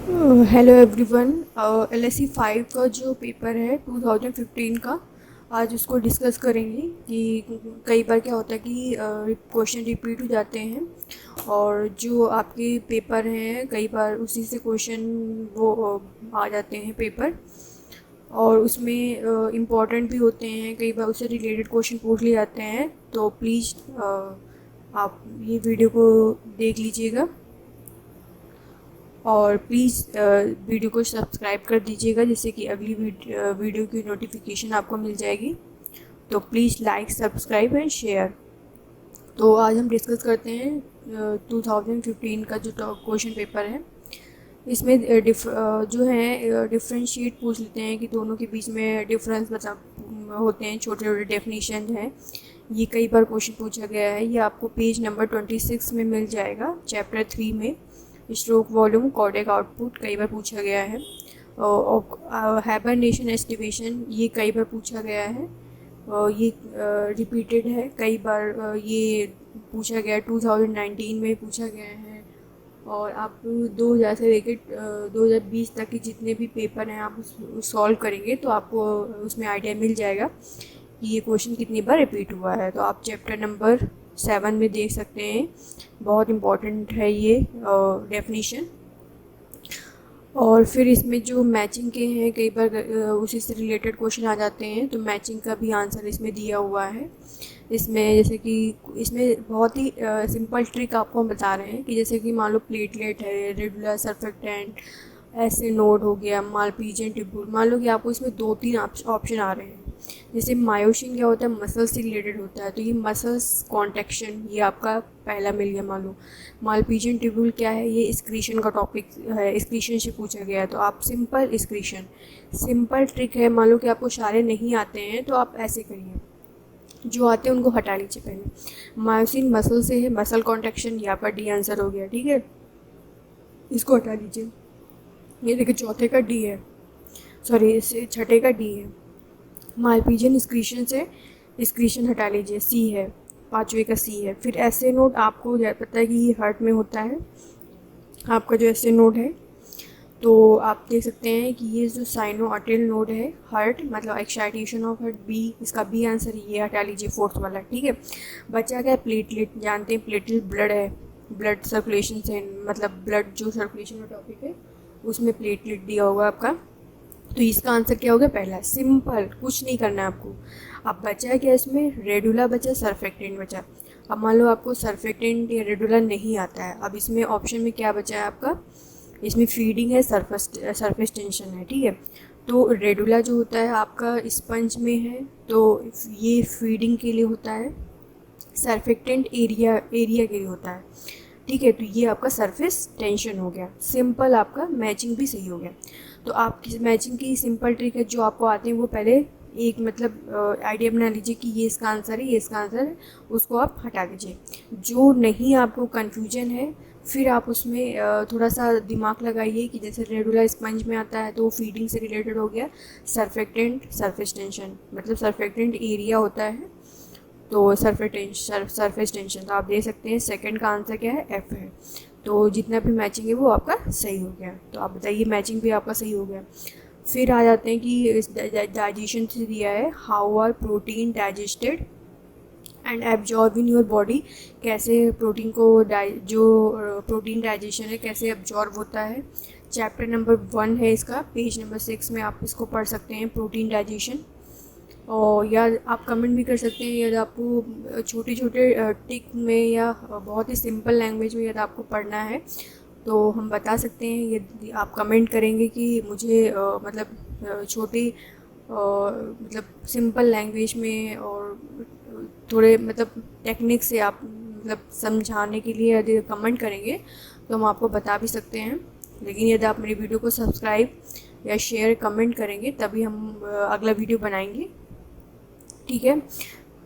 Hello everyone. LSE 5 का जो paper है 2015 का, आज उसको डिस्कस करेंगे कि कई बार क्या होता है कि क्वेश्चन रिपीट हो जाते हैं और जो आपके पेपर हैं कई बार उसी से क्वेश्चन वो आ जाते हैं पेपर, और उसमें इम्पॉर्टेंट भी होते हैं, कई बार उससे रिलेटेड क्वेश्चन पूछ लिए जाते हैं। तो प्लीज़ आप ये वीडियो को देख लीजिएगा और प्लीज़ वीडियो को सब्सक्राइब कर दीजिएगा जिससे कि अगली वीडियो की नोटिफिकेशन आपको मिल जाएगी। तो please like subscribe and share. तो आज हम डिस्कस करते हैं 2015 का जो क्वेश्चन पेपर है। इसमें जो है डिफरेंशिएट पूछ लेते हैं कि दोनों के बीच में डिफरेंस बता होते हैं, छोटे छोटे डेफिनेशन हैं। ये कई बार क्वेश्चन पूछा गया है। ये आपको पेज नंबर 26 में मिल जाएगा, चैप्टर 3 में। स्ट्रोक वॉल्यूम कार्डियक आउटपुट कई बार पूछा गया है। हाइबरनेशन एस्टिमेशन ये कई बार पूछा गया है। ये रिपीटेड है कई बार। ये पूछा गया 2019 में पूछा गया है। और आप 2000 से लेकर 2020 तक के जितने भी पेपर हैं आप उस सॉल्व करेंगे तो आपको उसमें आइडिया मिल जाएगा कि ये क्वेश्चन कितनी बार रिपीट हुआ है। तो आप चैप्टर नंबर 7 में देख सकते हैं, बहुत इम्पॉर्टेंट है ये डेफिनीशन। और फिर इसमें जो मैचिंग के हैं कई बार उसी से रिलेटेड क्वेश्चन आ जाते हैं, तो मैचिंग का भी आंसर इसमें दिया हुआ है। इसमें जैसे कि इसमें बहुत ही सिंपल ट्रिक आपको हम बता रहे हैं कि जैसे कि मान लो प्लेटलेट है, रेगुलर सर्फेक्टेंट, ऐसे नोड हो गया, मालपीजियन ट्यूबुल। मान लो कि आपको इसमें 2-3 ऑप्शन आ रहे हैं। जैसे मायोसिन क्या होता है, मसल से रिलेटेड होता है, तो ये मसल्स कॉन्ट्रैक्शन ये आपका पहला मिल गया। मान लो मालपीजियन ट्यूबुल क्या है, ये एक्सक्रीशन का टॉपिक है, एक्सक्रीशन से पूछा गया है। तो आप सिंपल एक्सक्रीशन, सिंपल ट्रिक है। मान लो कि आपको सारे नहीं आते हैं तो आप ऐसे करिए, जो आते हैं उनको हटा लीजिए पहले। मायोसिन मसल से है, मसल कॉन्ट्रैक्शन, ये आपका डी आंसर हो गया। ठीक है, इसको हटा लीजिए। ये देखिए चौथे का डी है, सॉरी इस छठे का डी है। मालपीजियन स्क्रीशन से स्क्रीशन हटा लीजिए, सी है, पाँचवें का सी है। फिर ऐसे नोड आपको पता है कि ये हार्ट में होता है, आपका जो ऐसे नोड है। तो आप देख सकते हैं कि ये जो साइनो आर्टेरियल नोड है, हार्ट मतलब एक्साइटेशन ऑफ हार्ट, बी, इसका बी आंसर ये हटा लीजिए, फोर्थ वाला। ठीक है, बचा क्या, प्लेटलेट। जानते हैं प्लेटलेट ब्लड है, ब्लड सर्कुलेशन से मतलब ब्लड जो सर्कुलेशन का टॉपिक है उसमें प्लेटलेट दिया होगा आपका। तो इसका आंसर क्या होगा, पहला। सिंपल, कुछ नहीं करना है आपको। अब बचा क्या इसमें, रेडुला बचा, सरफेक्टेंट बचा। अब मान लो आपको सरफेक्टेंट या रेडुला नहीं आता है, अब इसमें ऑप्शन में क्या बचा है आपका, इसमें फीडिंग है, सरफेस टेंशन है। ठीक है, तो रेडुला जो होता है आपका स्पंज में है, तो ये फीडिंग के लिए होता है। सरफेक्टेंट एरिया एरिया के लिए होता है। ठीक है, तो ये आपका सरफेस टेंशन हो गया। सिंपल, आपका मैचिंग भी सही हो गया। तो आपकी मैचिंग की सिंपल ट्रिक है, जो आपको आते हैं वो पहले एक मतलब आइडिया बना लीजिए कि ये इसका आंसर है, ये इसका आंसर है, उसको आप हटा दीजिए। जो नहीं आपको कन्फ्यूजन है फिर आप उसमें थोड़ा सा दिमाग लगाइए कि जैसे रेडुलर स्पंज में आता है तो वो फीडिंग से रिलेटेड हो गया। सरफेक्टेंट सरफेस टेंशन मतलब सरफेक्टेंट एरिया होता है, तो सरफेस टेंशन। तो आप देख सकते हैं सेकंड का आंसर क्या है, एफ है। तो जितना भी मैचिंग है वो आपका सही हो गया। तो आप बताइए, मैचिंग भी आपका सही हो गया। फिर आ जाते हैं कि डाइजेशन से दिया है, how are protein digested and absorb in your body. कैसे प्रोटीन को जो प्रोटीन डाइजेशन है कैसे एब्जॉर्ब होता है। चैप्टर नंबर 1 है इसका, पेज नंबर 6 में आप इसको पढ़ सकते हैं, प्रोटीन डाइजेशन। और या आप कमेंट भी कर सकते हैं यदि आपको छोटे छोटे टिक में या बहुत ही सिंपल लैंग्वेज में यदि आपको पढ़ना है तो हम बता सकते हैं। यदि आप कमेंट करेंगे कि मुझे मतलब छोटी मतलब सिंपल लैंग्वेज में और थोड़े मतलब टेक्निक से आप मतलब समझाने के लिए यदि कमेंट करेंगे तो हम आपको बता भी सकते हैं। लेकिन यदि आप मेरी वीडियो को सब्सक्राइब या शेयर कमेंट करेंगे तभी हम अगला वीडियो बनाएंगे। ठीक है,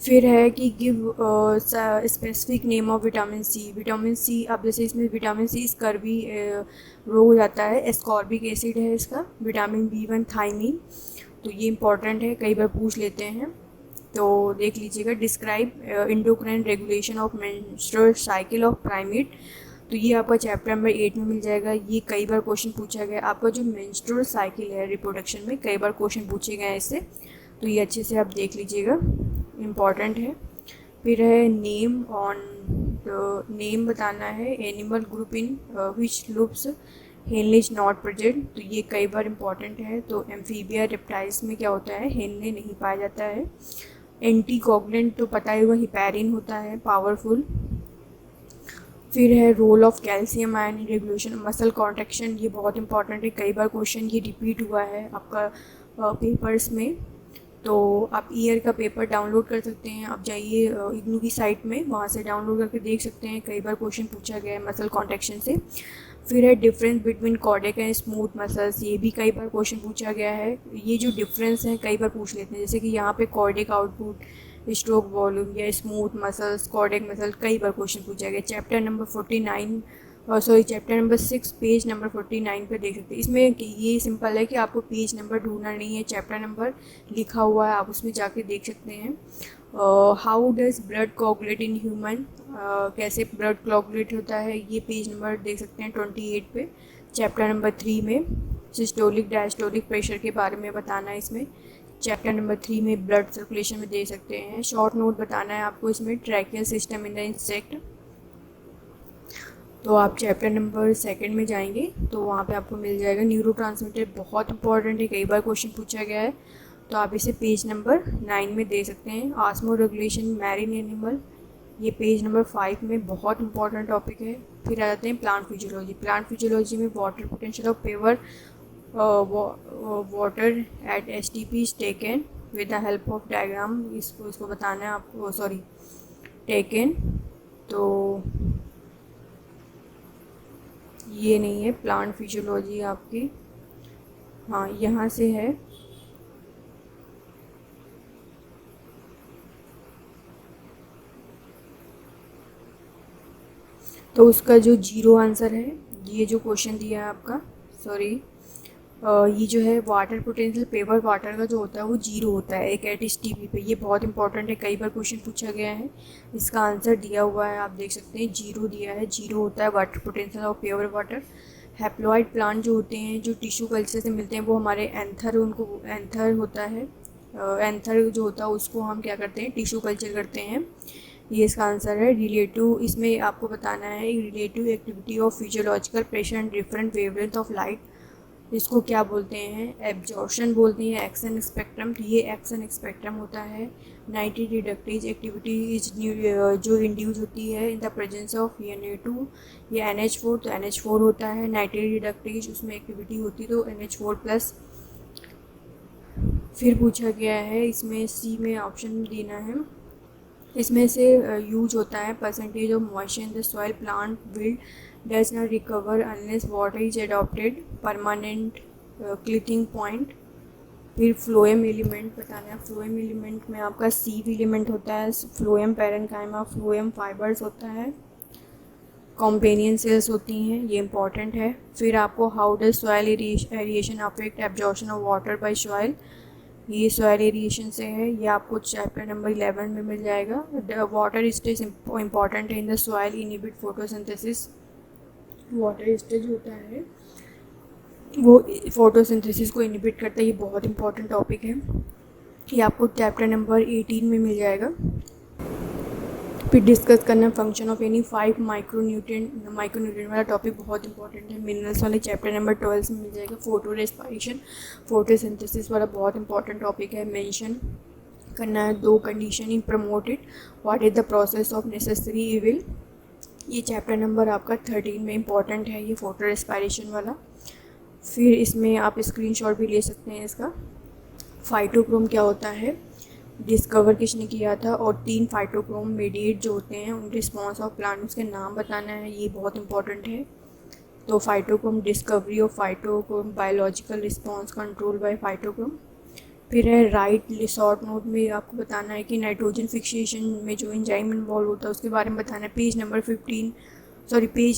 फिर है कि give specific name of vitamin C. Vitamin C, अब जैसे इसमें विटामिन सी स्कर्वी रोग हो जाता है, एस्कॉर्बिक एसिड है इसका, विटामिन B1 थाइमीन। तो ये इंपॉर्टेंट है, कई बार पूछ लेते हैं, तो देख लीजिएगा। Describe endocrine regulation of menstrual cycle of primate. तो ये आपका चैप्टर नंबर 8 में मिल जाएगा। ये कई बार क्वेश्चन पूछा गया। आपका जो मेंस्ट्रुअल साइकिल है रिप्रोडक्शन में कई बार क्वेश्चन पूछे गए हैं इससे, तो ये अच्छे से आप देख लीजिएगा, इम्पॉर्टेंट है। फिर है नेम ऑन, नेम बताना है animal group in which loops Henle is not present, तो ये कई बार इम्पॉर्टेंट है। तो एम्फीबिया रेप्टाइल्स में क्या होता है, हेनले नहीं पाया जाता है। एंटी कोगुलेंट तो पता ही हुआ हिपैरिन होता है, पावरफुल। फिर है role of calcium ion in regulation muscle contraction, ये बहुत इंपॉर्टेंट है। कई बार क्वेश्चन ये रिपीट हुआ है आपका पेपर्स में। तो आप ईयर का पेपर डाउनलोड कर सकते हैं, आप जाइए इग्नू की साइट में, वहाँ से डाउनलोड करके देख सकते हैं। कई बार क्वेश्चन पूछा गया है मसल कॉन्ट्रैक्शन से। फिर है difference between cardiac and smooth muscles, ये भी कई बार क्वेश्चन पूछा गया है। ये जो डिफरेंस है कई बार पूछ लेते हैं, जैसे कि यहाँ पे कॉर्डिक आउटपुट, स्ट्रोक वॉल्यूम या स्मूथ मसल्स, कॉर्डिक मसल, कई बार क्वेश्चन पूछा गया। Chapter number 49 chapter number 6 page number 49 पे देख सकते हैं। इसमें ये सिंपल है कि आपको पेज नंबर ढूंढना नहीं है, चैप्टर नंबर लिखा हुआ है, आप उसमें जाके देख सकते हैं। How does blood coagulate in human, कैसे ब्लड कोगुलेट होता है, ये पेज नंबर देख सकते हैं 28 पे। चैप्टर नंबर 3 में सिस्टोलिक डायस्टोलिक प्रेशर के बारे में बताना है इसमें। चैप्टर नंबर 3 में ब्लड सर्कुलेशन में दे सकते हैं। शॉर्ट नोट बताना है आपको इसमें, tracheal system in the insect. तो आप चैप्टर नंबर 2 में जाएंगे तो वहाँ पे आपको मिल जाएगा न्यूरोट्रांसमीटर, बहुत इंपॉर्टेंट है, कई बार क्वेश्चन पूछा गया है। तो आप इसे पेज नंबर 9 में दे सकते हैं। ऑस्मो रेगुलेशन मैरीन एनिमल, ये पेज नंबर 5 में बहुत इंपॉर्टेंट टॉपिक है। फिर आ जाते हैं प्लांट फिजियोलॉजी। प्लांट फिजियोलॉजी में water potential of pure water at STP is taken with the help of diagram, इसको बताना है आपको, सॉरी टेकन, तो ये नहीं है प्लांट फिजियोलॉजी आपकी, हाँ यहाँ से है। तो उसका जो 0 आंसर है, ये जो क्वेश्चन दिया है आपका, सॉरी ये जो है वाटर पोटेंशियल पेवर वाटर का जो होता है वो 0 होता है एक एट STP पे, ये बहुत इंपॉर्टेंट है, कई बार क्वेश्चन पूछा गया है। इसका आंसर दिया हुआ है, आप देख सकते हैं 0 दिया है, 0 होता है water potential of pure water. Haploid plant जो होते हैं, जो टिश्यू कल्चर से मिलते हैं, वो हमारे एंथर, उनको एंथर होता है, एंथर जो होता है उसको हम क्या करते हैं, टिश्यू कल्चर करते हैं। ये इसका आंसर है। रिलेटिव, इसमें आपको बताना है relative activity of physiological pressure and different wavelength of light, इसको क्या बोलते हैं, एब्जॉर्प्शन बोलते हैं, एक्शन स्पेक्ट्रम, तो ये एक्शन स्पेक्ट्रम होता है। नाइट्रेट रिडक्टेज एक्टिविटी इज जो इंड्यूस होती है in the presence of Na2 या NH4, तो NH4 होता है। नाइट्रेट रिडक्टेज उसमें एक्टिविटी होती तो NH4+। फिर पूछा गया है इसमें C में ऑप्शन देना है, इसमें से यूज होता है percentage of moisture in the soil plant will does not recover unless water is adopted permanent wilting point. फिर फ्लोएम एलिमेंट बताना है, फ्लोएम एलिमेंट में आपका सीव एलिमेंट होता है, फ्लोएम पैरेन्काइमा, फ्लोएम फाइबर्स होता है, कॉम्पेनियन सेल्स होती हैं, ये इंपॉर्टेंट है। फिर आपको how does soil aeration affect absorption of water bye soil, ये सॉइल एरिएशन से है, ये आपको चैप्टर नंबर 11 में मिल जाएगा। वाटर स्टेज इंपॉर्टेंट है इन the soil, inhibit photosynthesis, water stage होता है वो फोटोसिंथेसिस को इनहिबिट करता है, ये बहुत इंपॉर्टेंट टॉपिक है, ये आपको चैप्टर नंबर 18 में मिल जाएगा। फिर डिस्कस करना फंक्शन ऑफ एनी 5 माइक्रोन्यूट्रिएंट वाला टॉपिक बहुत इंपॉर्टेंट है, मिनरल्स वाले चैप्टर नंबर 12 में मिल जाएगा। फोटो रेस्पिरेशन फोटोसिंथेसिस वाला बहुत इंपॉर्टेंट टॉपिक है, मेंशन करना है 2 condition in promoted, what is the process of necessary evil, ये चैप्टर नंबर आपका 13 में इंपॉर्टेंट है, ये फोटो रेस्पिरेशन वाला। फिर इसमें आप स्क्रीनशॉट भी ले सकते हैं इसका। फाइटोक्रोम क्या होता है, डिस्कवर किसने किया था, और 3 फाइटोक्रोम मेडिएट जो होते हैं उन रिस्पॉन्स ऑफ प्लांट, उसके नाम बताना है, ये बहुत इंपॉर्टेंट है। तो phytochrome, discovery of phytochrome, biological response control by phytochrome. फिर है राइट शॉर्ट नोट में आपको बताना है कि नाइट्रोजन फिक्सेशन में जो एंजाइम इन्वॉल्व होता है उसके बारे में बताना है। पेज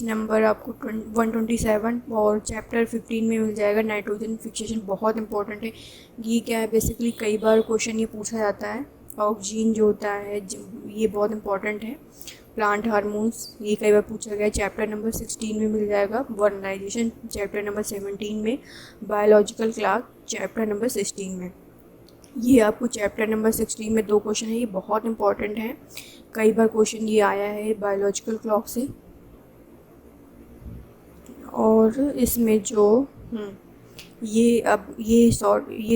नंबर आपको 127 और चैप्टर 15 में मिल जाएगा। नाइट्रोजन फिक्सेशन बहुत इंपॉर्टेंट है, ये क्या है बेसिकली कई बार क्वेश्चन ये पूछा जाता है। ऑक्सीजन जो होता है ये बहुत इंपॉर्टेंट है, प्लांट हार्मोन्स, ये कई बार पूछा गया, चैप्टर नंबर 16 में मिल जाएगा। वर्नलाइजेशन चैप्टर नंबर 17 में। बायोलॉजिकल क्लॉक चैप्टर नंबर 16 में। ये आपको चैप्टर नंबर 16 में 2 क्वेश्चन है, ये बहुत इंपॉर्टेंट है, कई बार क्वेश्चन ये आया है बायोलॉजिकल क्लॉक से। और इसमें जो ये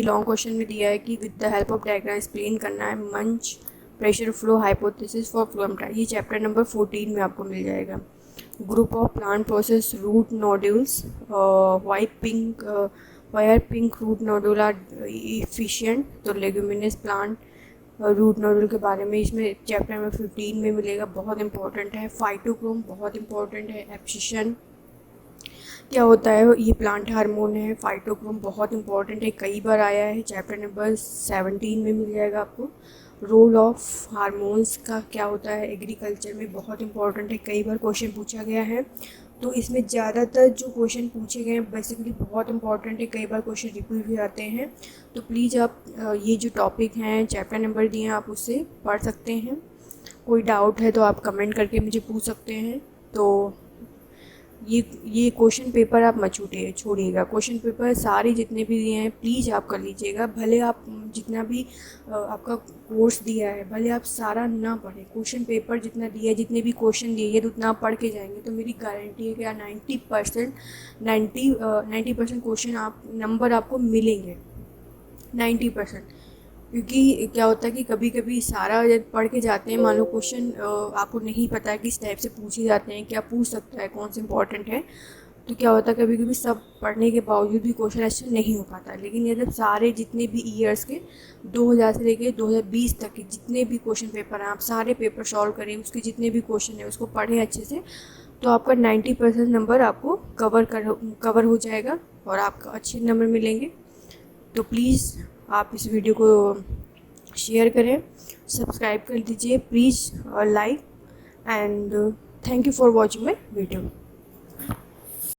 लॉन्ग क्वेश्चन में दिया है कि with the help of diagram explain करना है munch pressure flow hypothesis for phloem type, ये चैप्टर नंबर 14 में आपको मिल जाएगा। Group of plant process root nodules, why pink root nodule are efficient, तो लेग्यूमिनस प्लांट रूट नोडल के बारे में इसमें चैप्टर नंबर 15 में मिलेगा, बहुत इंपॉर्टेंट है। फाइटोक्रोम बहुत इंपॉर्टेंट है। एब्सिशन क्या होता है, ये प्लांट हार्मोन है। फाइटोक्रोम बहुत इंपॉर्टेंट है, कई बार आया है, चैप्टर नंबर 17 में मिल जाएगा आपको। रोल ऑफ हार्मोन्स का क्या होता है एग्रीकल्चर में, बहुत इंपॉर्टेंट है, कई बार क्वेश्चन पूछा गया है। तो इसमें ज़्यादातर जो क्वेश्चन पूछे गए हैं बेसिकली बहुत इंपॉर्टेंट है, कई बार क्वेश्चन रिपीट भी आते हैं। तो प्लीज़ आप ये जो टॉपिक हैं चैप्टर नंबर दिए हैं आप उससे पढ़ सकते हैं। कोई डाउट है तो आप कमेंट करके मुझे पूछ सकते हैं। तो ये क्वेश्चन पेपर आप मत छोड़िएगा, क्वेश्चन पेपर सारे जितने भी दिए हैं प्लीज़ आप कर लीजिएगा। भले आप जितना भी आपका कोर्स दिया है भले आप सारा ना पढ़ें, क्वेश्चन पेपर जितना दिया है, जितने भी क्वेश्चन दिए हैं उतना आप पढ़ के जाएंगे तो मेरी गारंटी है कि 90% क्वेश्चन नंबर आपको मिलेंगे, 90%। क्योंकि क्या होता है कि कभी कभी सारा जब पढ़ के जाते हैं, मान लो क्वेश्चन आपको नहीं पता है किस टाइप से पूछे जाते हैं, क्या पूछ सकता है, कौन से इंपॉर्टेंट है, तो क्या होता है कभी कभी सब पढ़ने के बावजूद भी क्वेश्चन अच्छा नहीं हो पाता। लेकिन यदि सारे जितने भी ईयर्स के 2000 से लेके 2020 तक के जितने भी क्वेश्चन पेपर हैं आप सारे पेपर सॉल्व करें, उसके जितने भी क्वेश्चन है उसको पढ़ें अच्छे से, तो आपका 90% नंबर आपको कवर हो जाएगा और आपको अच्छे नंबर मिलेंगे। तो प्लीज़ आप इस वीडियो को शेयर करें, सब्सक्राइब कर दीजिए please, like, and thank you for watching my video.